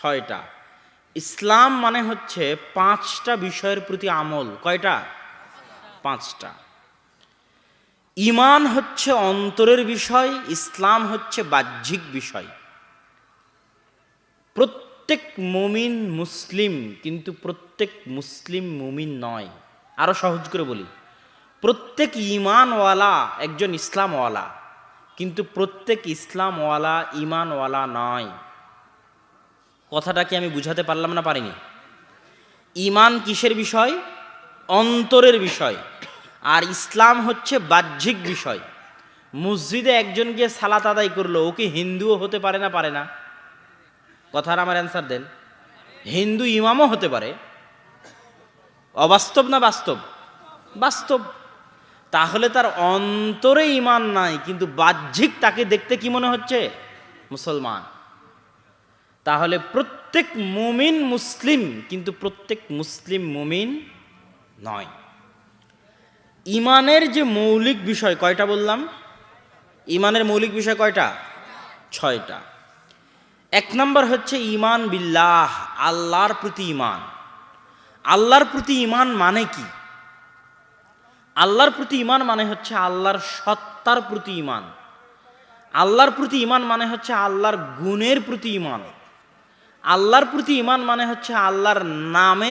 ছয়টা। ইসলাম মানে হচ্ছে পাঁচটা বিষয়ের প্রতি আমল। কয়টা? পাঁচটা। ঈমান হচ্ছে অন্তরের বিষয়, ইসলাম হচ্ছে বাহ্যিক বিষয়। প্রত্যেক মুমিন মুসলিম, কিন্তু প্রত্যেক মুসলিম মুমিন নয়। আরো সহজ করে বলি, প্রত্যেক ঈমানওয়ালা একজন ইসলামওয়ালা, কিন্তু প্রত্যেক ইসলামওয়ালা ঈমানওয়ালা নয়। কথাটা কি আমি বুঝাতে পারলাম না পারিনি? ঈমান কিসের বিষয়? অন্তরের বিষয়। আর ইসলাম হচ্ছে বাহ্যিক বিষয়। মসজিদে একজন গিয়ে সালাত আদায় করলো, ও কি হিন্দুও হতে পারে না পারে না? কথার আমার অ্যান্সার দেন। হিন্দু ইমামও হতে পারে। অবাস্তব না বাস্তব? বাস্তব। তাহলে তার অন্তরে ঈমান নাই, কিন্তু বাহ্যিক তাকে দেখতে কি মনে হচ্ছে? মুসলমান। তাহলে প্রত্যেক মুমিন মুসলিম, কিন্তু প্রত্যেক মুসলিম মুমিন নয়। ঈমানের যে মৌলিক বিষয় কয়টা বললাম? ঈমানের মৌলিক বিষয় কয়টা? ছয়টা। এক নম্বর হচ্ছে ঈমান বিল্লাহ, আল্লাহর প্রতি ঈমান। আল্লাহর প্রতি ঈমান মানে কি? আল্লাহর প্রতি ঈমান মানে হচ্ছে আল্লাহর সত্তার প্রতি ঈমান। আল্লাহর প্রতি ঈমান মানে হচ্ছে আল্লাহর গুণের প্রতি ঈমান। আল্লাহর প্রতি ঈমান মানে হচ্ছে আল্লাহর নামে